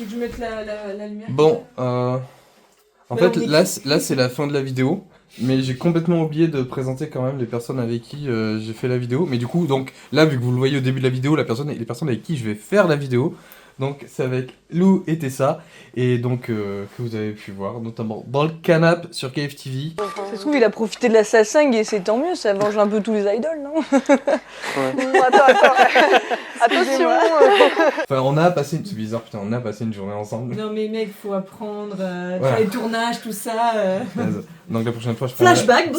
Faut que je mette la lumière. Bon, en fait, là c'est la fin de la vidéo. Mais j'ai complètement oublié de présenter quand même les personnes avec qui j'ai fait la vidéo. Mais du coup, donc là, vu que vous le voyez au début de la vidéo, les personnes avec qui je vais faire la vidéo, donc c'est avec Lou et Tessa, et donc que vous avez pu voir, notamment dans le canapé sur KFTV. Ça se trouve, il a profité de la sassing et c'est tant mieux, ça mange un peu tous les idoles, non? Ouais. Attends. Attention. Enfin, on a passé, c'est bizarre, putain, on a passé une journée ensemble. Non mais mec, faut apprendre, Voilà. les tournages, tout ça. Donc la prochaine fois, je Flashback,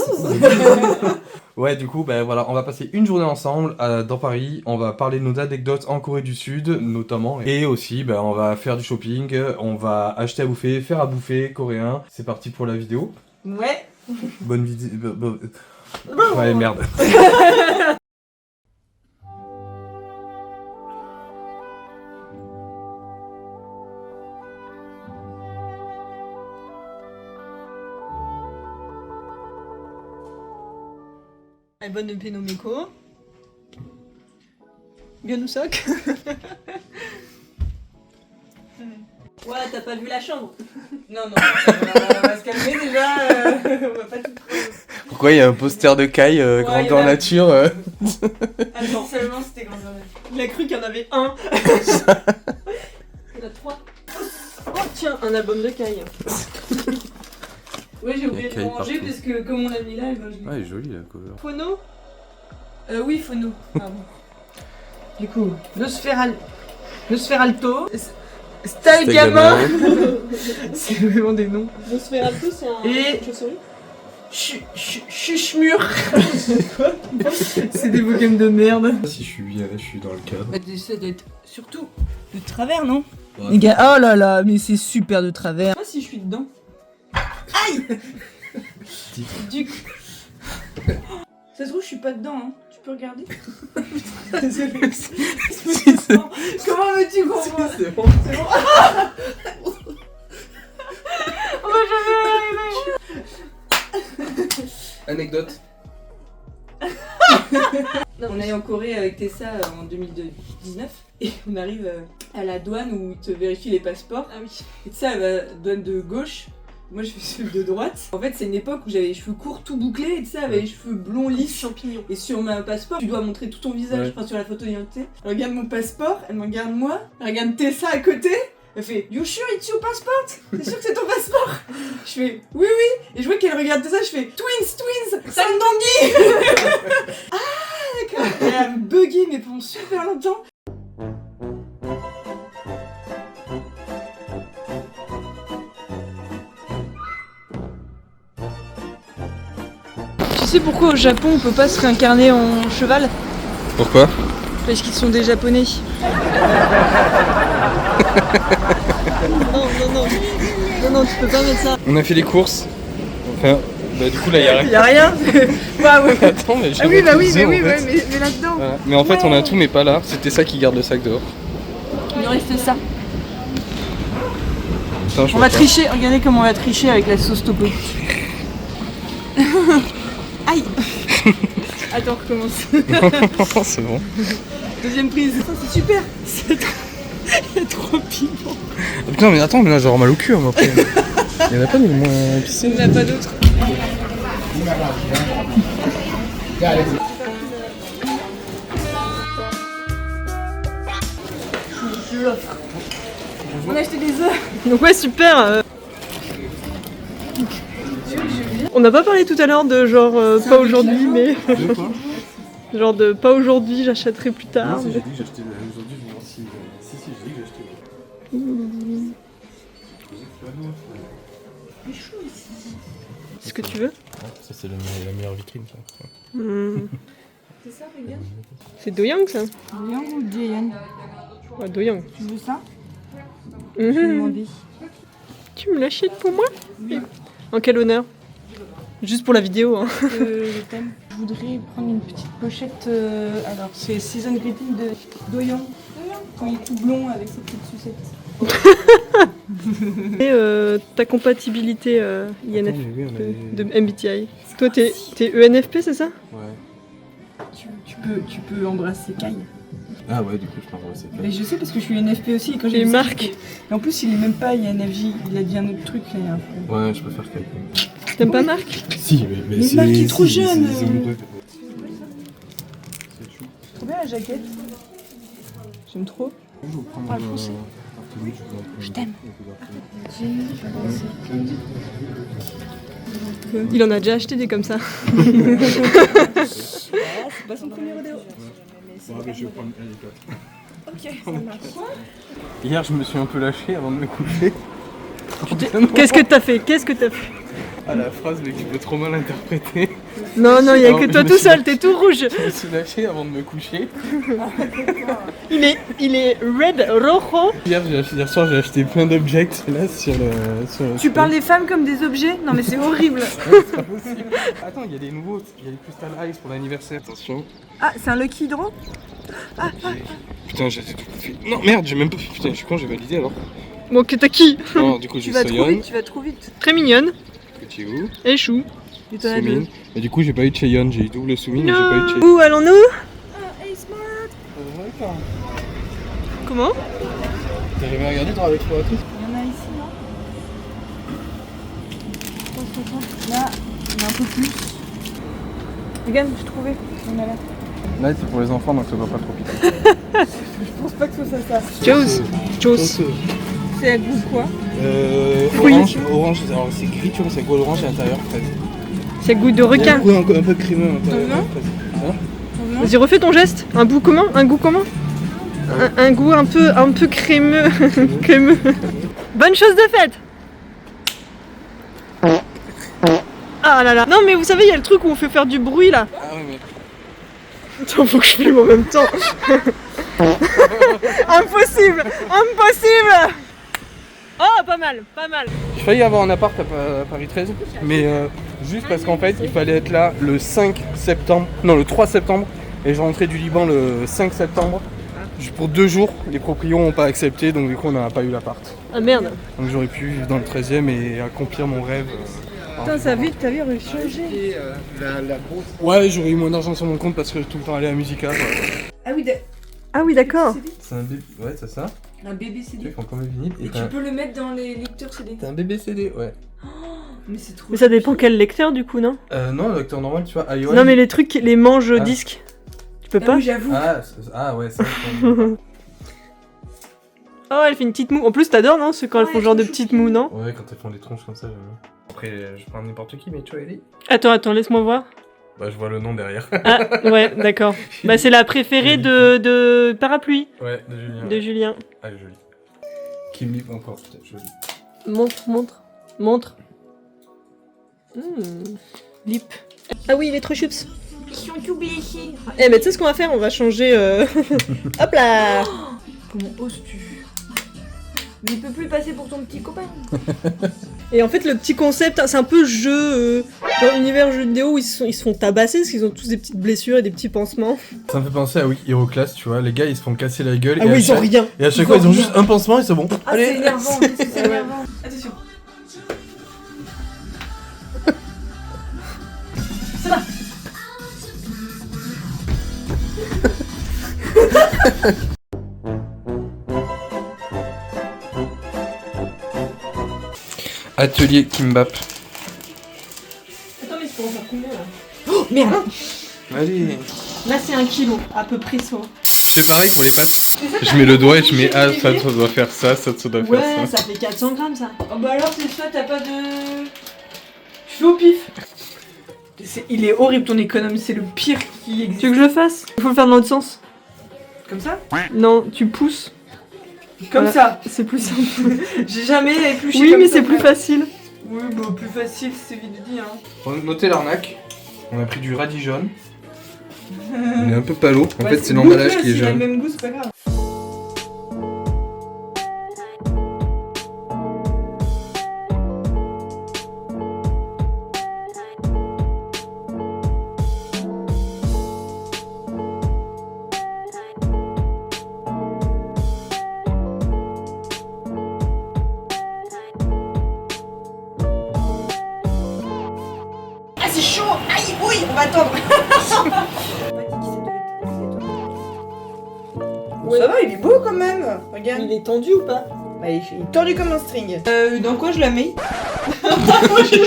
Ouais, du coup, ben voilà, on va passer une journée ensemble dans Paris. On va parler de nos anecdotes en Corée du Sud, notamment. Et aussi, ben, on va faire du shopping, on va acheter à bouffer, faire à bouffer coréen. C'est parti pour la vidéo. Ouais. Bonne vidéo. Ouais, merde. Album de Penomeko. Ganousok. Ouais, t'as pas vu la chambre? Non, on va se calmer déjà, on va pas tout prendre. Pourquoi il y a un poster de Kai grandeur nature Ah non, seulement c'était grandeur nature. Il a cru qu'il y en avait un. Il y en a 3. Oh tiens, un album de Kai. Ouais, j'ai oublié de le ranger parce que comme on l'a mis là, elle va jouer. Ouais, elle est jolie la cover. Phono? Oui, Phono. Pardon. Du coup, Nosferalto. Style Gamin. C'est vraiment des noms. Nosferatu, c'est un chauve-souris. Chuchmur. C'est des Pokémon de merde. Si je suis dans le cadre. Bah, ça doit être surtout de travers, non? Ouais. Les gars, oh là là, mais c'est super de travers. Moi, si je suis dedans. Aïe. Du coup. Ça se trouve, je suis pas dedans, hein. Tu peux regarder? Désolée. Comment veux-tu qu'on voit? C'est bon. C'est bon. On va jamais y arriver. Anecdote. On est en Corée avec Tessa en 2019 et on arrive à la douane où ils te vérifient les passeports. Ah oui. Et Tessa elle va douane de gauche, moi je fais celui de droite. En fait c'est une époque où j'avais les cheveux courts tout bouclés et Tessa avait les cheveux blonds lisses. Champignons. Et sur ma passeport, tu dois montrer tout ton visage, Ouais. enfin sur la photo d'identité. Elle regarde mon passeport, elle me regarde moi, elle regarde Tessa à côté. Elle fait You sure it's your passport? T'es sûr que c'est ton passeport? Je fais oui. Et je vois qu'elle regarde Tessa, je fais Twins, Sandongui. Ah d'accord. Et elle a bugué mais pendant super longtemps. Tu sais pourquoi au Japon on peut pas se réincarner en cheval? Pourquoi? Parce qu'ils sont des japonais. Non, tu peux pas mettre ça. On a fait les courses. Enfin, bah du coup là il y a rien. Y'a rien. Waouh. Attends, mais j'ai Ah oui, bah oui, réutilisé, mais oui, en fait. ouais, mais là-dedans. Voilà. Mais en fait on a tout mais pas là. C'était ça qui garde le sac dehors. Il nous reste ça. Putain, je On vois va pas. tricher, regardez comment on va tricher avec la sauce topo. Aïe. Attends, recommence. C'est bon. Deuxième prise. Ça, c'est super. Il y a trop de piment. Ah, putain mais attends, mais là j'aurai mal au cul hein, après. Il y en a pas de moins épicé. Il n'y en a pas d'autre. Je l'offre. On a acheté des œufs. Donc ouais, super. On n'a pas parlé tout à l'heure de genre pas aujourd'hui, mais De quoi? genre de pas aujourd'hui, j'achèterai plus tard. Non, si, j'ai dit que j'achetais aujourd'hui, je vais voir si. Si, j'ai dit que j'achetais. Ce que tu veux. Ça, c'est la meilleure vitrine, ça. C'est ça, regarde. C'est Doyang ça. Yang ou Jayan? Ouais, Doyang. Tu veux ça? Mhm. Je vais demander. Tu me l'achètes pour moi? En quel honneur? Juste pour la vidéo. Hein. Je t'aime. Je voudrais prendre une petite pochette. Alors, c'est Season Greeting de Doyan. Quand il est tout blond avec ses petites sucettes. Et ta compatibilité INF Attends, mais oui, on avait- de MBTI. Toi t'es ENFP c'est ça? Ouais. Tu peux embrasser Kai. Ah ouais, du coup, je pense que c'est Mais je sais parce que je suis NFP aussi. Et quand j'ai Les vu ça, marques. j'étais- Et en plus, il est même pas INFJ, il a dit un autre truc là. Ouais, je préfère quelqu'un. T'aimes pas Marc? Si, mais Mais Marc est trop jeune. C'est amoureux. Trop bien la jaquette. J'aime trop. Parle français. Je t'aime. Il en a déjà acheté des comme ça. C'est pas son premier rodéo. Je vais prendre Ok, ça marche. Hier, je me suis un peu lâché avant de me coucher. Qu'est-ce que t'as fait? Qu'est-ce que t'as fait? Ah, la phrase, mais tu peux trop mal interpréter. Non, non, il y a Non, que je toi me tout suis- seul, t'es tout rouge. Je me suis lâché avant de me coucher. Il est red rojo. Hier soir, j'ai acheté plein d'objects là sur le. Tu parles des femmes comme des objets? Non mais c'est horrible. C'est pas possible. Attends, il y a des nouveaux. Il y a les Crystal Ice pour l'anniversaire. Attention. Ah, c'est un Lucky Hydro? Putain, j'ai tout fait. Non, merde, j'ai même pas. Putain, je suis con, j'ai validé alors. Bon, que t'as qui? Non, du coup, Tu j'ai vas trop Soyeon, vite, tu vas trop vite. Très mignonne. Petit Wu, Et chou. Et t'en as deux. Soumin. Et du coup, j'ai pas eu de Cheon, j'ai eu double Soumin, mais j'ai pas eu de Cheon. Où allons-nous? Comment? T'as jamais regardé toi avec toi Il y en a ici, non? Là, il y en a un peu plus. Regarde, j'ai trouvé. Il y en a là. Là, c'est pour les enfants, donc ça doit pas trop piquer. Je pense pas que ce soit ça. Chose. Chose. C'est à goût quoi? Orange, alors c'est gris, tu vois, c'est quoi l'orange à l'intérieur, presque. Ça goûte de requin. Ouais, un peu crémeux à l'intérieur. Non. presque. Hein Vas-y, refais ton geste. Un goût comment? Un goût comment? Un goût un peu crémeux. Crémeux. Bonne chose de faite. Ah là là. Non mais vous savez, il y a le truc où on fait faire du bruit là. Ah ouais, mais. Attends, faut que je filme en même temps. Impossible. Impossible. Oh, pas mal, pas mal. J'ai failli avoir un appart à Paris 13, mais juste parce qu'en fait, il fallait être là le 5 septembre, non le 3 septembre, et je rentrais du Liban le 5 septembre. Pour 2 jours, les proprios n'ont pas accepté, donc du coup on n'a pas eu l'appart. Ah merde. Donc j'aurais pu vivre dans le 13e et accomplir mon rêve. Putain, ta vie aurait changé. Ouais, j'aurais eu moins d'argent sur mon compte parce que tout le temps aller à Musica. Ah oui, Ah oui, d'accord. C'est un bébé, ouais, c'est ça. un bébé Tu CD. font comme vinyle Et tu peux le mettre dans les lecteurs CD. T'as un bébé CD, ouais. Mais c'est trop. Mais ça dépend quel lecteur du coup, non? Non, le lecteur normal, tu vois, iOS. Non mais les trucs, les manges Ah. disques. Tu peux Ah pas? oui, j'avoue. Ah ouais, ça. Oh, elle fait une petite moue. En plus, t'adores, non? C'est quand elles Ouais, font genre de trop petites choupi. moue, non? Ouais, quand elles font des tronches comme ça. Après, je prends n'importe qui, mais tu vois, Ellie. Attends, laisse-moi voir. Bah, je vois le nom derrière. Ah, ouais, d'accord. Bah, c'est la préférée de Parapluie, Ouais, de Julien. de Julien. Ah, joli. Qui me livre encore, peut-être, joli. Montre. Lip. Ah oui, il est trop choups. Eh, mais tu sais ce qu'on va faire? On va changer. Hop là! Comment oses-tu? Mais il peut plus passer pour ton petit copain. Et en fait, le petit concept, c'est un peu jeu, genre univers jeu vidéo où ils se font tabasser parce qu'ils ont tous des petites blessures et des petits pansements. Ça me fait penser à Heroclast, tu vois. Les gars, ils se font casser la gueule. Ah oui, ils ont rien. Et à chaque fois, ils ont juste un pansement et c'est bon. Ah, c'est énervant, c'est énervant. Attention. Atelier Kimbap. Attends, mais c'est pour en faire combien là? Oh merde. Allez. Là, c'est 1 kilo, à peu près ça. Je fais pareil pour les pâtes. Je mets le doigt et je mets ça doit faire ça doit Ouais, faire ça. ça fait 400 grammes ça. Oh bah alors, c'est ça, t'as pas de. Je fais au pif. Il est horrible ton économe, c'est le pire qui existe. Tu veux que je le fasse? Il faut le faire dans l'autre sens. Comme ça? Non, tu pousses. Comme Voilà. ça. C'est plus simple. J'ai jamais épluché Oui, comme mais ça, c'est plus frère. facile. Oui, bah plus facile, c'est vite dit, hein. Pour noter l'arnaque, on a pris du radis jaune. Il est un peu palo. En fait, c'est l'emballage qui est S'il a le jaune. même goût, c'est pas grave. Ah, c'est chaud! Aïe, oui, on va attendre! On m'a dit que ça devait être- Ça va, il est beau quand même. Regarde. Il est tendu ou pas? Bah, il est tordu comme un string. Dans quoi je la mets?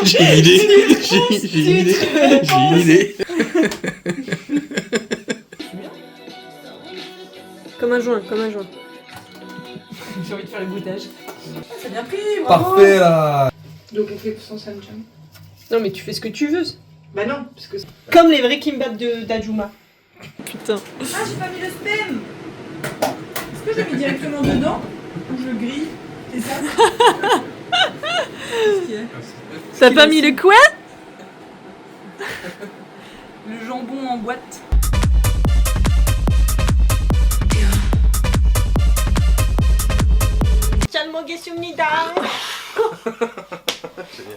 J'ai une idée. J'ai une idée. J'ai une idée. Comme un joint, comme un joint. J'ai envie de faire le goûtage. C'est bien pris, bravo. Parfait là. Donc on fait sans Samcham. Non mais tu fais ce que tu veux. Bah non, parce que... Comme les vrais kimbap d'Ajuma. Putain. Ah, j'ai pas mis le spam. Est-ce que j'ai mis directement dedans? Ou je le grille? C'est ça? Qu'est-ce qu'il y a? T'as pas mis le quoi? Le jambon en boîte.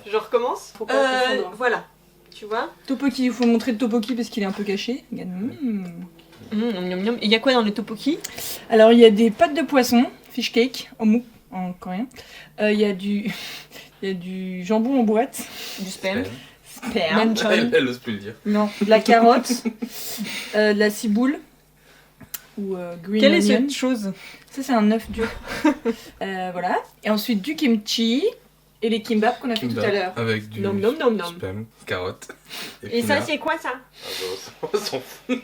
Je recommence? Faut pas confondre. Voilà. Tu vois? Tteokbokki, il faut montrer le tteokbokki parce qu'il est un peu caché. Regarde. Et il y a quoi dans le tteokbokki? Alors il y a des pâtes de poisson, fish cake, omu en coréen. Il y a du jambon en boîte, Du spam. spam, Elle ose plus le dire. non, de la carotte, de la ciboule ou green Quelle est onion. cette chose? Ça c'est un œuf dur. Voilà. Et ensuite du kimchi et les kimbap qu'on a fait tout à l'heure. Avec du Nom nom nom nom. spam, carotte. Et ça c'est quoi ça? On s'en fout.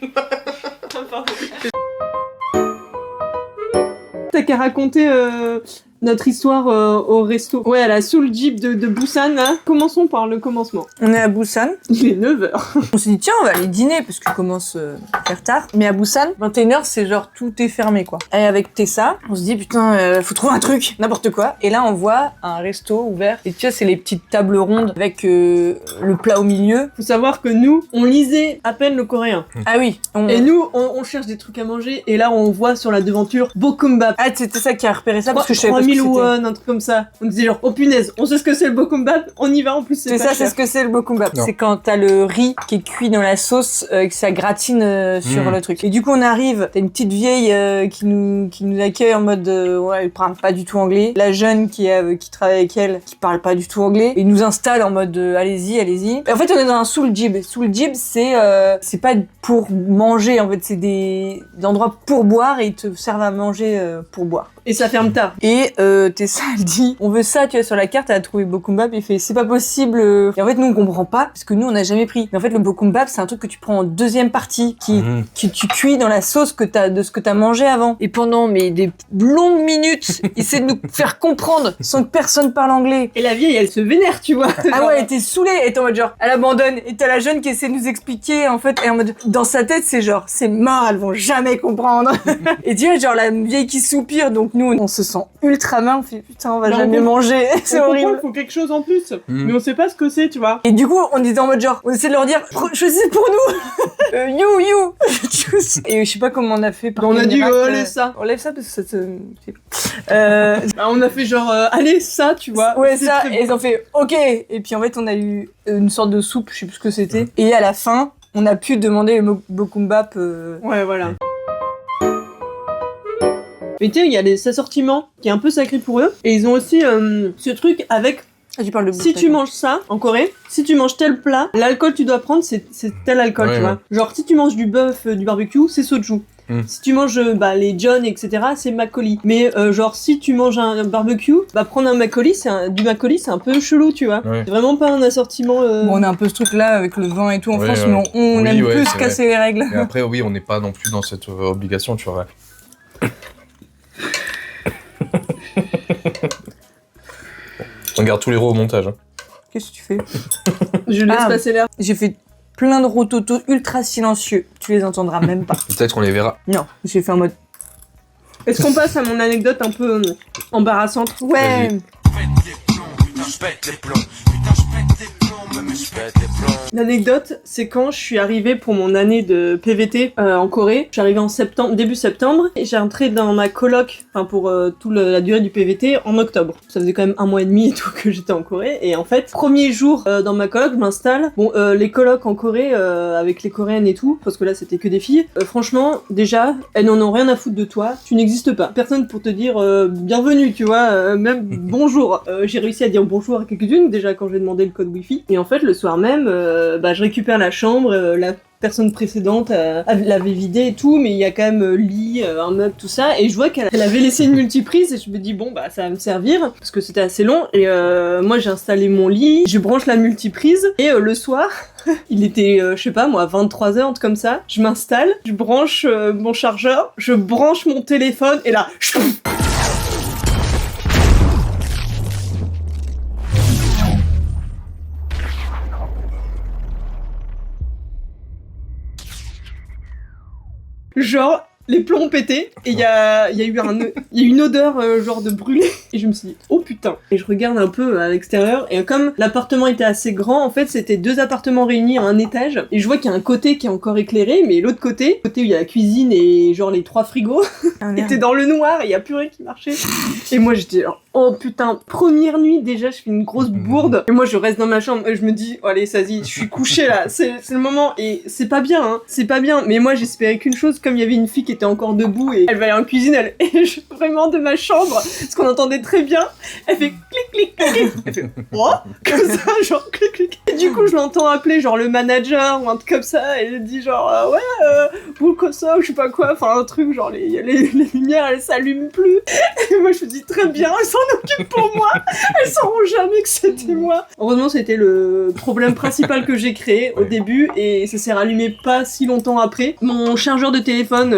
T'as qu'à raconter notre histoire au resto. Ouais, à la Soul Jeep de Busan, là. Commençons par le commencement. On est à Busan. Il est 9h. On s'est dit, tiens, on va aller dîner parce qu'il commence à faire tard. Mais à Busan, 21h, c'est genre tout est fermé, quoi. Et avec Tessa, on se dit, putain, faut trouver un truc, n'importe quoi. Et là, on voit un resto ouvert. Et tu vois, c'est les petites tables rondes avec le plat au milieu. Faut savoir que nous, on lisait à peine le coréen. Ah oui. Et nous, on cherche des trucs à manger. Et là, on voit sur la devanture Bokumbap. Ah, c'était ça qui a repéré ça parce que je savais pas ce que 3000 c'était. won, un truc comme ça. On disait genre, oh punaise, on sait ce que c'est le Bokumbap, on y va en plus, C'est pas ça, cher. c'est ce que c'est le bokumbap. Non. C'est quand t'as le riz qui est cuit dans la sauce et que ça gratine sur le truc. Et du coup, on arrive, t'as une petite vieille qui nous accueille en mode ouais, elle parle pas du tout anglais. La jeune qui travaille avec elle, qui parle pas du tout anglais, et nous installe en mode allez-y, allez-y. Et en fait, on est dans un soul jib. Soul jib, c'est pas pour manger, en fait, c'est des endroits pour boire et ils te servent à manger pour boire. Et ça ferme tard. Et Tessa, elle dit, on veut ça, tu vois, sur la carte, elle a trouvé Bokumbap, il fait, c'est pas possible. Et en fait, nous, on comprend pas, parce que nous, on n'a jamais pris. Mais en fait, le Bokumbap, c'est un truc que tu prends en deuxième partie, qui tu cuis dans la sauce de ce que t'as mangé avant. Et pendant, des longues minutes, il essaie de nous faire comprendre, sans que personne parle anglais. Et la vieille, elle se vénère, tu vois. Ah ouais, elle était saoulée, elle était en mode genre, elle abandonne, et t'as la jeune qui essaie de nous expliquer, en fait, et en mode, dans sa tête, c'est genre, c'est mort, elles vont jamais comprendre. Et tu vois, genre, la vieille qui soupire, donc nous, on se sent ultra mal, on fait, putain, on va Bah, jamais manger, c'est horrible. Il faut quelque chose en plus, mais on sait pas ce que c'est, tu vois. Et du coup, on était en mode genre, on essaie de leur dire, choisissez pour nous, you, choose. Et je sais pas comment on a fait. On a dû miracle, laisse ça. On lève ça parce que ça te... Bah, on a fait genre, allez, ça, tu vois. Ouais, C'est ça, très et bon. ils ont fait, ok. Et puis en fait, on a eu une sorte de soupe, je sais plus ce que c'était. Et à la fin, on a pu demander le bokumbap. Ouais, voilà. Mais tu sais, il y a les assortiments qui est un peu sacré pour eux. Et ils ont aussi ce truc avec, Ah, tu parles de si tu manges ça, en Corée, si tu manges tel plat, l'alcool que tu dois prendre, c'est tel alcool, Ouais, tu vois. Genre, si tu manges du bœuf, du barbecue, c'est soju. Si tu manges les John, etc., c'est Makgeolli. Mais genre, si tu manges un barbecue, prendre un Makgeolli, du Makgeolli, c'est un peu chelou, tu vois. Ouais. C'est vraiment pas un assortiment... Bon, on a un peu ce truc-là avec le vin et tout en Ouais, France, ouais. mais on Oui, aime ouais, plus c'est casser les règles. Et après, oui, on n'est pas non plus dans cette obligation, tu vois. On garde tous les rots au montage. Hein. Qu'est-ce que tu fais? Je laisse Ah. passer l'air. J'ai fait plein de rototos ultra silencieux. Tu les entendras même pas. Peut-être qu'on les verra. Non, j'ai fait en mode... Est-ce qu'on passe à mon anecdote un peu embarrassante? Ouais. L'anecdote, c'est quand je suis arrivée pour mon année de PVT en Corée. Je suis arrivée en septembre, début septembre, et j'ai entré dans ma coloc, pour toute la durée du PVT, en octobre. Ça faisait quand même 1 mois et demi et tout que j'étais en Corée, et en fait, premier jour dans ma coloc, je m'installe. Bon, les colocs en Corée, avec les Coréennes et tout, parce que là c'était que des filles, franchement, déjà, elles n'en ont rien à foutre de toi, tu n'existes pas. Personne pour te dire bienvenue, tu vois, même bonjour. J'ai réussi à dire bonjour à quelques-unes, déjà quand j'ai demandé le code wifi, et en fait, le soir même, je récupère la chambre, la personne précédente l'avait vidé et tout, mais il y a quand même lit, un meuble, tout ça, et je vois qu'elle avait laissé une multiprise, et je me dis bon bah ça va me servir, parce que c'était assez long, et moi j'ai installé mon lit, je branche la multiprise, et le soir, il était, je sais pas moi, 23h, un truc comme ça, je m'installe, je branche mon chargeur, je branche mon téléphone, et là, genre, les plombs ont pété, et il y a eu une odeur genre de brûlé, et je me suis dit, oh putain. Et je regarde un peu à l'extérieur, et comme l'appartement était assez grand, en fait, c'était 2 appartements réunis à un étage, et je vois qu'il y a un côté qui est encore éclairé, mais l'autre côté où il y a la cuisine et genre les 3 frigos, était dans le noir, et il y a plus rien qui marchait. Et moi, j'étais genre, oh putain, première nuit, déjà, je fais une grosse bourde, et moi, je reste dans ma chambre, et je me dis, oh, allez, vas-y, je suis couchée là, c'est le moment, et c'est pas bien, hein, c'est pas bien, mais moi, j'espérais qu'une chose, comme il y avait une fille qui était encore debout, et elle va aller en cuisine, et je vraiment de ma chambre, parce qu'on entendait très bien, elle fait clic, clic, clic, elle fait, oh, comme ça, genre, clic, clic, et du coup, je l'entends appeler, genre, le manager, ou un truc comme ça, et elle dit, genre, boule comme ça, ou je sais pas quoi, enfin, un truc, genre, les lumières, elles s'allument plus, et moi, je me dis, très bien, elles s'en occupent pour moi, elles sauront jamais que c'était moi. Heureusement, c'était le problème principal que j'ai créé au début, et ça s'est rallumé pas si longtemps après. Mon chargeur de téléphone,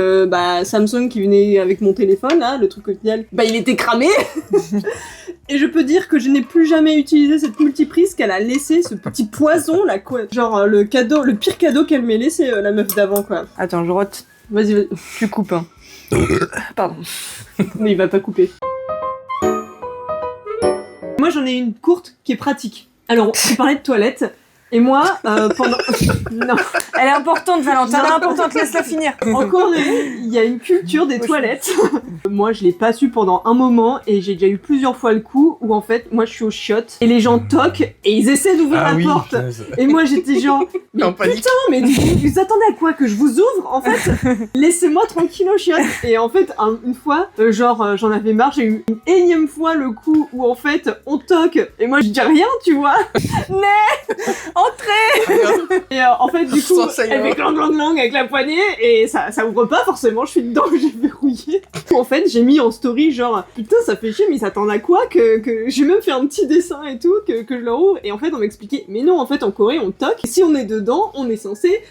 Samsung qui venait avec mon téléphone, là, le truc officiel, il était cramé. Et je peux dire que je n'ai plus jamais utilisé cette multiprise, qu'elle a laissé ce petit poison là, quoi. Genre le pire cadeau qu'elle m'ait laissé, la meuf d'avant, quoi. Attends, je rote. Vas-y. Tu coupes, hein. Pardon. Mais il va pas couper. Moi j'en ai une courte qui est pratique. Alors, on parlait de toilettes. Et moi, pendant... Non. Elle est importante, Valentin, elle est importante, laisse-la finir. En Corée, il y a une culture des toilettes. Moi, je l'ai pas su pendant un moment, et j'ai déjà eu plusieurs fois le coup où, en fait, moi, je suis aux chiottes, et les gens toquent, et ils essaient d'ouvrir la porte. Et moi, j'étais genre, mais putain, mais vous attendez à quoi? Que je vous ouvre? En fait, laissez-moi tranquille aux chiottes. Et en fait, une fois, j'en avais marre, j'ai eu une énième fois le coup où, en fait, on toque, et moi, je dis rien, tu vois. Mais... Entrez. Et en fait, du coup, elle fait clang clang clang avec la poignée, et ça ouvre pas forcément, je suis dedans, j'ai verrouillé. En fait, j'ai mis en story genre, putain, ça fait chier, mais ils s'attendent à quoi que j'ai même fait un petit dessin et tout, que je leur ouvre, et en fait, on m'expliquait, mais non, en fait, en Corée, on toque, et si on est dedans, on est censé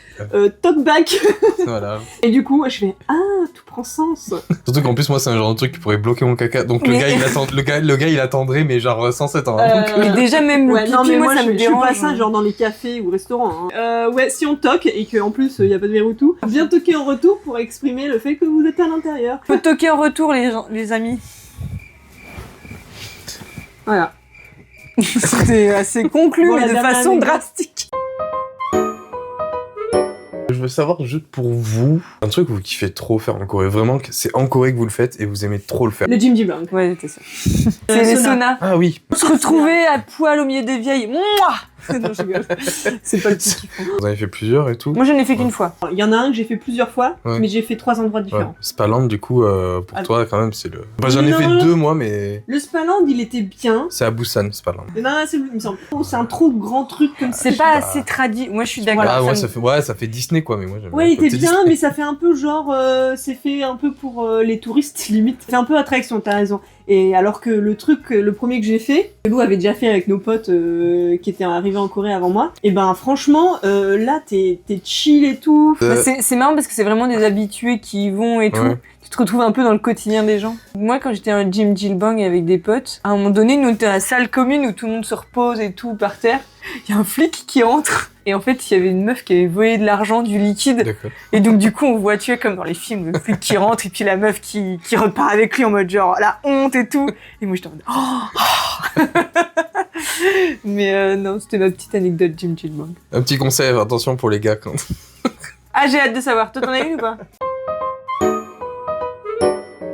talk back. Voilà. Et du coup, je fais, tout prend sens. Surtout qu'en plus, moi, c'est un genre de truc qui pourrait bloquer mon caca, donc le gars, il attendrait, mais genre, sans s'attendre. Mais déjà, même le pipi, moi, ça me dérange. Je fais pas ça, genre dans les cafés ou restaurants. Hein. Si on toque et qu'en plus il y a pas de verrou tout, bien toquer en retour pour exprimer le fait que vous êtes à l'intérieur. Faut toquer en retour, les amis. Voilà. C'était assez conclu, mais de façon drastique. Je veux savoir, juste pour vous, un truc que vous kiffez trop faire en Corée, vraiment, c'est en Corée que vous le faites et vous aimez trop le faire. Le Jimjibang. Ouais, c'était ça. C'est les saunas. Ah oui. Se retrouver à poil au milieu des vieilles. Mouah. Non, je rigole. C'est pas le petit kiff. Vous en avez fait plusieurs et tout? Moi, je n'ai fait qu'une fois. Il y en a un que j'ai fait plusieurs fois, mais j'ai fait 3 endroits différents. Ouais. Spaland, du coup, pour toi, quand même, c'est le... Bah, j'en ai fait 2, moi, mais... Le Spaland, il était bien. C'est à Busan, Spaland. Non, c'est il me semble. C'est un trop grand truc comme ça. C'est pas assez tradit. Moi, je suis d'accord. Ah ouais, ça fait Disney, quoi, mais moi, j'aime bien. Ouais, il était bien, mais ça fait un peu genre... c'est fait un peu pour les touristes, limite. C'est un peu attraction, t'as raison. Et alors que le premier que j'ai fait, Lou avait déjà fait avec nos potes qui étaient arrivés en Corée avant moi, et ben franchement, là t'es chill et tout. C'est marrant parce que c'est vraiment des habitués qui y vont et tout. Tu te retrouves un peu dans le quotidien des gens. Moi, quand j'étais en Jimjilbang avec des potes, à un moment donné, nous, on était à la salle commune où tout le monde se repose et tout par terre. Il y a un flic qui entre. Et en fait, il y avait une meuf qui avait volé de l'argent, du liquide. D'accord. Et donc, du coup, on voit, tu vois, comme dans les films, le flic qui rentre et puis la meuf qui repart avec lui en mode genre, la honte et tout. Et moi, j'étais en mode, Mais non, c'était ma petite anecdote Jimjilbang. Un petit conseil, attention pour les gars quand... Ah, j'ai hâte de savoir. Toi, t'en as une ou pas?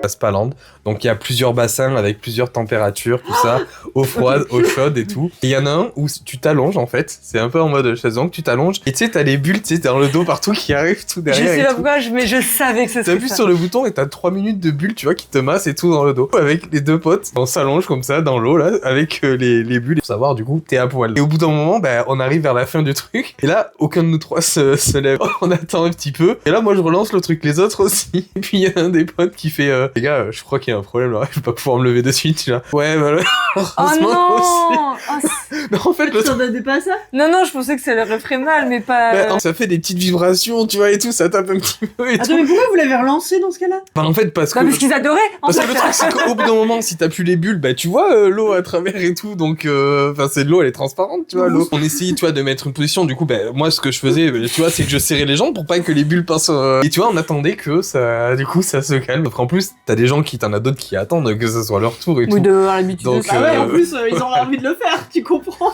à Spaland. Donc il y a plusieurs bassins avec plusieurs températures, tout ça, eau froide, eau chaude et tout. Et il y en a un où tu t'allonges en fait, c'est un peu en mode chaise longue, tu t'allonges et tu sais t'as les bulles, tu sais dans le dos partout qui arrivent tout derrière. Je sais et pas tout. pourquoi, mais je savais que ce serait T'appuies ça. sur le bouton et t'as 3 minutes de bulles, tu vois, qui te massent et tout dans le dos. Avec les deux potes, on s'allonge comme ça dans l'eau là, avec les bulles. Pour savoir, du coup, t'es à poil. Et au bout d'un moment, bah, on arrive vers la fin du truc. Et là, aucun de nous trois se lève. On attend un petit peu. Et là, moi, je relance le truc, les autres aussi. Et puis, il y a un des potes qui fait les gars, je crois qu'il y a un problème là, je vais pas pouvoir me lever de suite. Je suis là, ouais, bah, Oh heureusement aussi. non Mais en fait, le Tu t'entendais pas à ça? Non, non, je pensais que ça leur ferait mal, mais pas... bah, ça fait des petites vibrations, tu vois, et tout, ça tape un petit peu et Attends, tout. mais pourquoi vous l'avez relancé dans ce cas-là? Bah, en fait, parce Non, que... parce qu'ils adoraient, en Parce fait. que le truc, c'est qu'au bout d'un moment, si t'as plus les bulles, bah tu vois l'eau à travers et tout, donc enfin c'est de l'eau, elle est transparente, tu vois l'eau. On essayait, tu vois, de mettre une position. Du coup, bah moi ce que je faisais, tu vois, c'est que je serrais les jambes pour pas que les bulles passent. Et tu vois, on attendait que ça, du coup, ça se calme. Après en plus, t'as des gens t'en as d'autres qui attendent que ce soit leur tour et tout. Oui, d'avoir l'habitude de Donc, ça. Ah ouais, en Euh, plus, ils ont envie de le faire, tu comprends?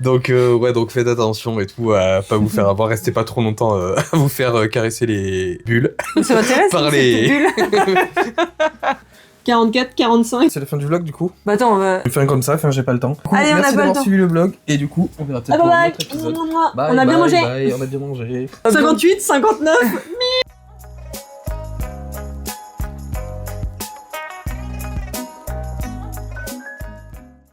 Donc ouais, donc faites attention et tout à pas vous faire avoir, restez pas trop longtemps à vous faire caresser les bulles. Ça m'intéresse, Par cette les- petite bulle. 44, 45. C'est la fin du vlog du coup. Bah attends, on va... Je vais faire comme ça, enfin j'ai pas le temps. Du coup, Allez, on a merci pas le d'avoir temps. suivi le vlog et du coup, on verra peut-être Ah pour un bye autre épisode. bye. Bye, On a bien bye, mangé. bye, on a bien mangé. 58, 59.